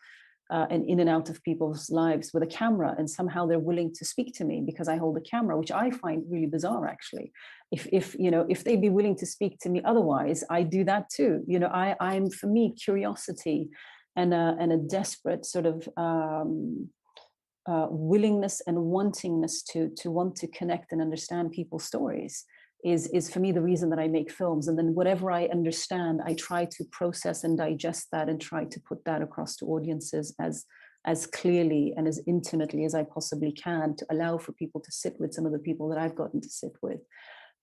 and in and out of people's lives with a camera, and somehow they're willing to speak to me because I hold a camera, which I find really bizarre, actually. If they'd be willing to speak to me otherwise, I do that too. You know, I'm, for me, curiosity and a desperate sort of willingness and wantingness to want to connect and understand people's stories is for me the reason that I make films. And then whatever I understand, I try to process and digest that and try to put that across to audiences as clearly and as intimately as I possibly can, to allow for people to sit with some of the people that I've gotten to sit with.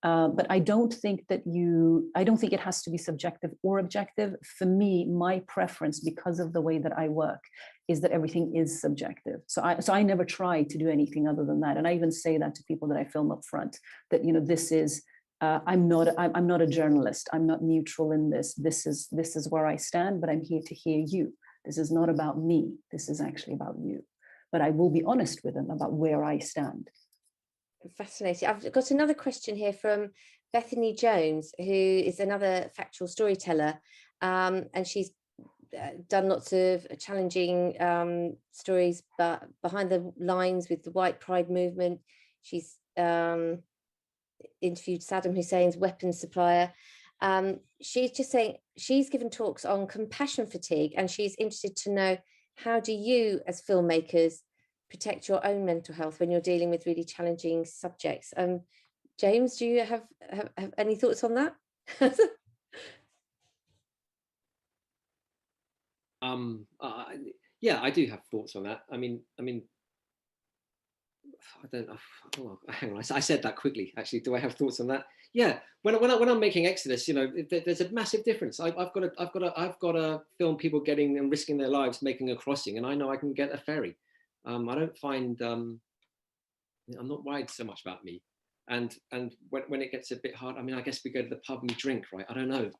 But I don't think it has to be subjective or objective. For me, my preference, because of the way that I work, is that everything is subjective. So I never try to do anything other than that. And I even say that to people that I film up front, that, you know, this is I'm not a journalist. I'm not neutral in this. This is where I stand, but I'm here to hear you. This is not about me. This is actually about you. But I will be honest with them about where I stand. Fascinating. I've got another question here from Bethany Jones, who is another factual storyteller, and she's done lots of challenging stories, but behind the lines with the white pride movement. She's interviewed Saddam Hussein's weapons supplier. She's just saying she's given talks on compassion fatigue, and she's interested to know, how do you as filmmakers protect your own mental health when you're dealing with really challenging subjects? James, do you have any thoughts on that? Yeah, I do have thoughts on that. I mean, I don't. Oh, hang on, I said that quickly. Actually, do I have thoughts on that? Yeah, when I'm making Exodus, you know, there's a massive difference. I've got to film people getting and risking their lives making a crossing, and I know I can get a ferry. I don't find. I'm not worried so much about me, and when it gets a bit hard, I mean, I guess we go to the pub and we drink, right? I don't know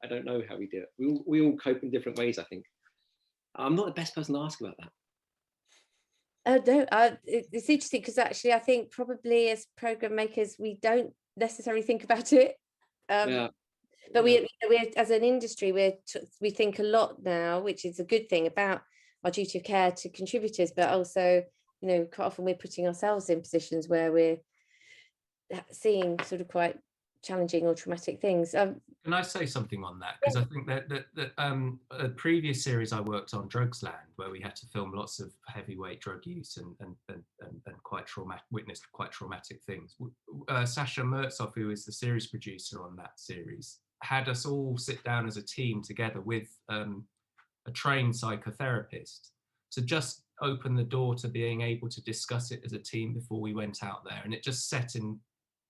how we do it. We all cope in different ways, I think. I'm not the best person to ask about that. No, it's interesting because actually I think probably as program makers we don't necessarily think about it, Yeah. But we're as an industry we think a lot now, which is a good thing, about our duty of care to contributors, but also, you know, quite often we're putting ourselves in positions where we're seeing sort of quite challenging or traumatic things. Can I say something on that? Because I think that a previous series I worked on, Drugsland, where we had to film lots of heavyweight drug use and quite witnessed quite traumatic things. Sasha Mertzov, who is the series producer on that series, had us all sit down as a team together with a trained psychotherapist to just open the door to being able to discuss it as a team before we went out there, and it just set in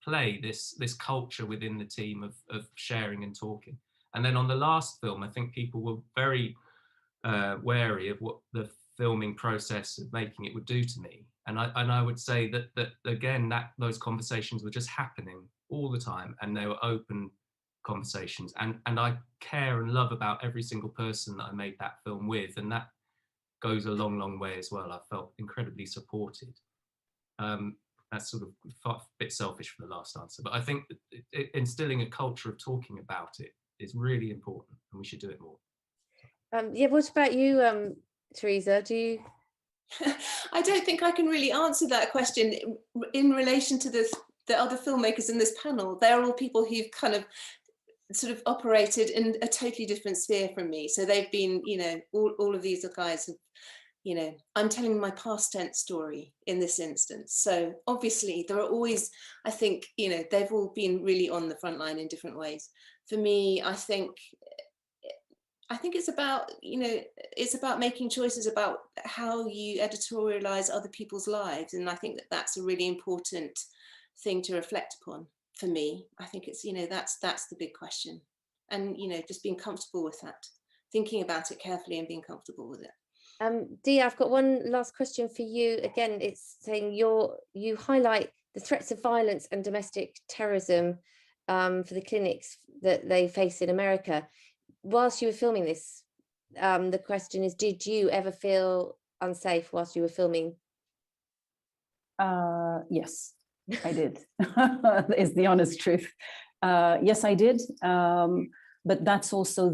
play this culture within the team of sharing and talking. And then on the last film, I think people were very wary of what the filming process of making it would do to me. And I would say that again, that those conversations were just happening all the time, and they were open conversations. And I care and love about every single person that I made that film with, and that goes a long way as well. I felt incredibly supported. That's sort of a bit selfish for the last answer, but I think instilling a culture of talking about it is really important, and we should do it more. Yeah, what about you, Teresa? Do you? I don't think I can really answer that question in relation to the other filmmakers in this panel. They're all people who've kind of sort of operated in a totally different sphere from me. So they've been, you know, all of these guys have, you know, I'm telling my past tense story in this instance. So obviously there are always, I think, you know, they've all been really on the front line in different ways. For me, I think it's about, you know, it's about making choices about how you editorialize other people's lives. And I think that that's a really important thing to reflect upon for me. I think it's, you know, that's the big question. And, you know, just being comfortable with that, thinking about it carefully and being comfortable with it. Deeyah, I've got one last question for you. Again, it's saying you highlight the threats of violence and domestic terrorism for the clinics that they face in America. Whilst you were filming this, the question is, did you ever feel unsafe whilst you were filming? Yes, I did. Is the honest truth. Yes, I did. But that's also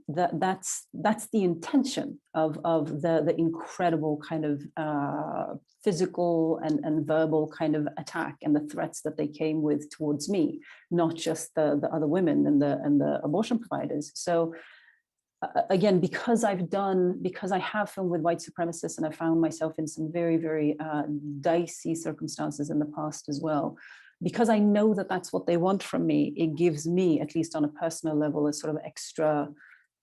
that's the intention of the incredible kind of physical and verbal kind of attack and the threats that they came with towards me, not just the other women and the abortion providers. So again, because I have filmed with white supremacists, and I found myself in some very, very dicey circumstances in the past as well. Because I know that that's what they want from me, it gives me, at least on a personal level, a sort of extra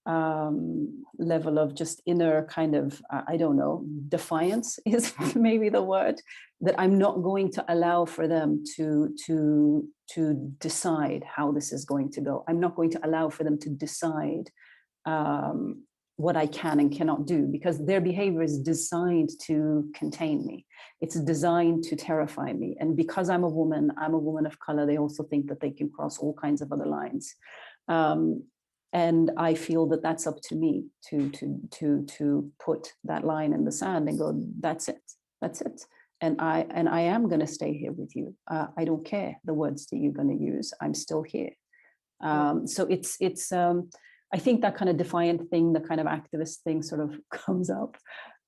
level of just inner kind of, I don't know, defiance is maybe the word, that I'm not going to allow for them to decide how this is going to go. I'm not going to allow for them to decide what I can and cannot do, because their behavior is designed to contain me. It's designed to terrify me. And because I'm a woman of color, they also think that they can cross all kinds of other lines. And I feel that that's up to me to put that line in the sand and go, that's it. And I am going to stay here with you. I don't care the words that you're going to use. I'm still here. So it's I think that kind of defiant thing, the kind of activist thing sort of comes up.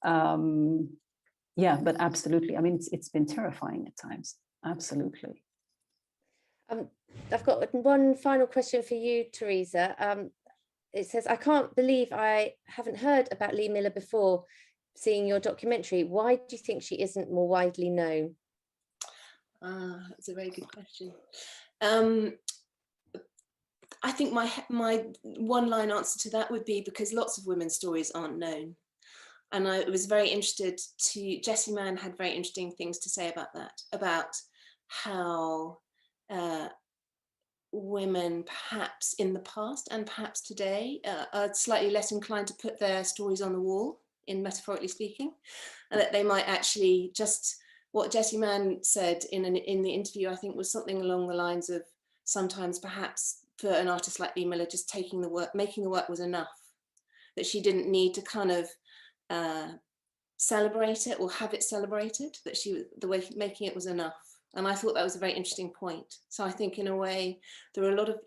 Yeah, but absolutely. I mean, it's been terrifying at times. Absolutely. I've got one final question for you, Teresa. It says, I can't believe I haven't heard about Lee Miller before seeing your documentary. Why do you think she isn't more widely known? That's a very good question. I think my one line answer to that would be because lots of women's stories aren't known. And I was very interested Jessie Mann had very interesting things to say about that, about how women perhaps in the past and perhaps today are slightly less inclined to put their stories on the wall, in metaphorically speaking, and that they might actually just, what Jessie Mann said in the interview, I think was something along the lines of sometimes perhaps for an artist like Lee Miller, just making the work was enough, that she didn't need to kind of celebrate it or have it celebrated, that the way making it was enough. And I thought that was a very interesting point. So I think in a way, there are a lot of,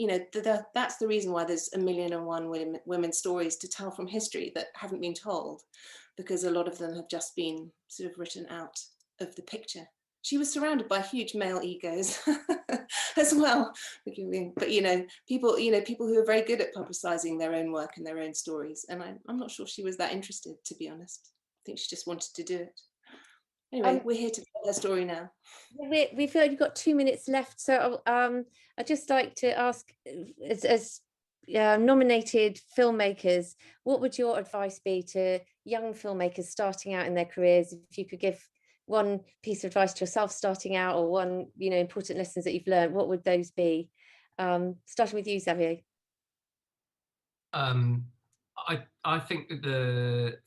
that's the reason why there's 1,000,001 women's stories to tell from history that haven't been told, because a lot of them have just been sort of written out of the picture. She was surrounded by huge male egos as well. But people who are very good at publicizing their own work and their own stories. And I'm not sure she was that interested, to be honest. I think she just wanted to do it. Anyway, we're here to tell her story now. We've only got 2 minutes left, so I'd just like to ask, as nominated filmmakers, what would your advice be to young filmmakers starting out in their careers? If you could give one piece of advice to yourself starting out, or one important lessons that you've learned, what would those be? Starting with you, Xavier. I think that the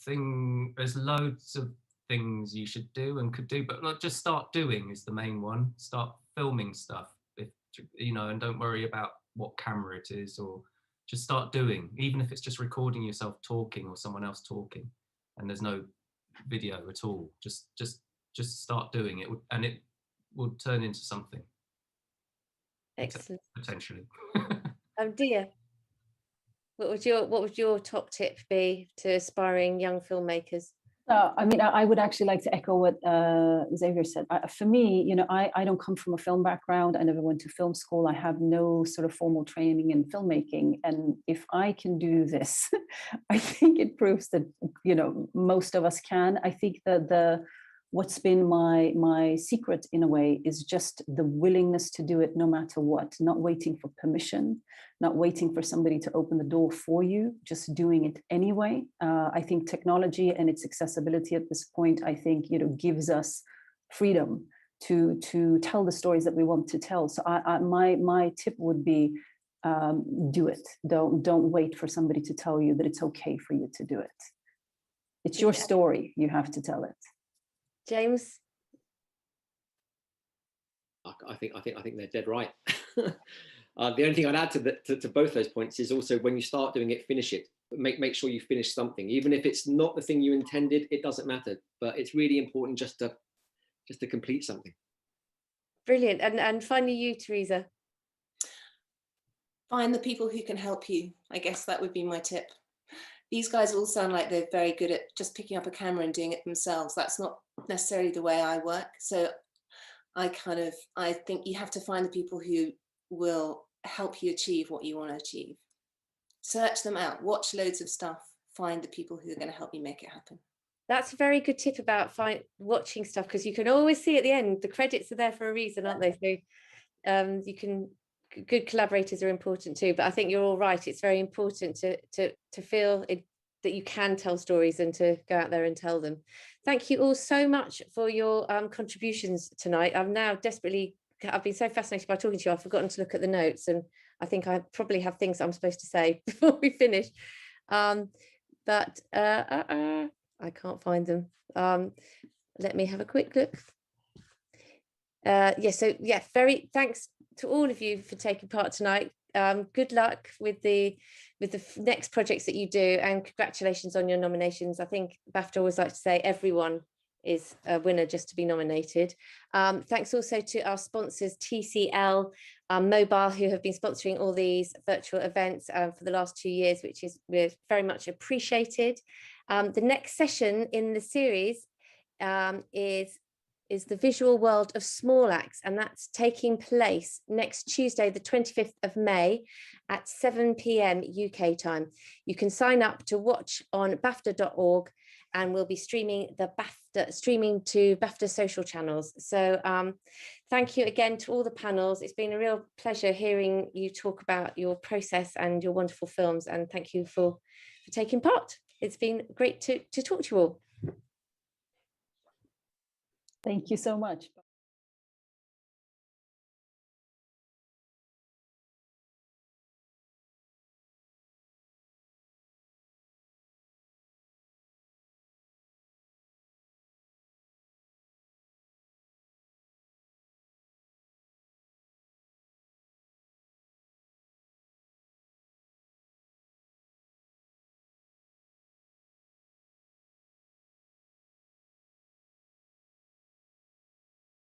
thing, there's loads of things you should do and could do, but just start doing is the main one. Start filming stuff, and don't worry about what camera it is, or just start doing, even if it's just recording yourself talking or someone else talking and there's no video at all. Just start doing it, and it will turn into something. Excellent. Potentially. Deeyah, what would your top tip be to aspiring young filmmakers? I would actually like to echo what Xavier said. For me, I don't come from a film background. I never went to film school. I have no sort of formal training in filmmaking. And if I can do this, I think it proves that, most of us can. I think that what's been my secret in a way is just the willingness to do it no matter what, not waiting for permission, not waiting for somebody to open the door for you, just doing it anyway. I think technology and its accessibility at this point, I think, gives us freedom to tell the stories that we want to tell. So my tip would be, do it. Don't wait for somebody to tell you that it's okay for you to do it. It's your story. You have to tell it. James? I think they're dead right. The only thing I'd add to both those points is also, when you start doing it, finish it. Make sure you finish something, even if it's not the thing you intended. It doesn't matter, but it's really important just to complete something. Brilliant. And finally, you, Teresa. Find the people who can help you. I guess that would be my tip. These guys all sound like they're very good at just picking up a camera and doing it themselves. That's not necessarily the way I work. So I think you have to find the people who will help you achieve what you want to achieve. Search them out, watch loads of stuff, find the people who are going to help you make it happen. That's a very good tip about watching stuff, because you can always see at the end, the credits are there for a reason, aren't they? So good collaborators are important too, but I think you're all right. It's very important to feel that you can tell stories and to go out there and tell them. Thank you all so much for your contributions tonight. I've been so fascinated by talking to you, I've forgotten to look at the notes, and I think I probably have things I'm supposed to say before we finish. But I can't find them. Let me have a quick look. So yeah, very thanks to all of you for taking part tonight. Good luck with the next projects that you do, and congratulations on your nominations. I think BAFTA always like to say everyone is a winner just to be nominated. Thanks also to our sponsors, TCL Mobile, who have been sponsoring all these virtual events for the last 2 years, which is very much appreciated. The next session in the series is the visual world of small acts, and that's taking place next Tuesday, the 25th of May at 7 p.m. UK time. You can sign up to watch on BAFTA.org, and we'll be streaming to BAFTA social channels. So thank you again to all the panels. It's been a real pleasure hearing you talk about your process and your wonderful films, and thank you for taking part. It's been great to talk to you all. Thank you so much.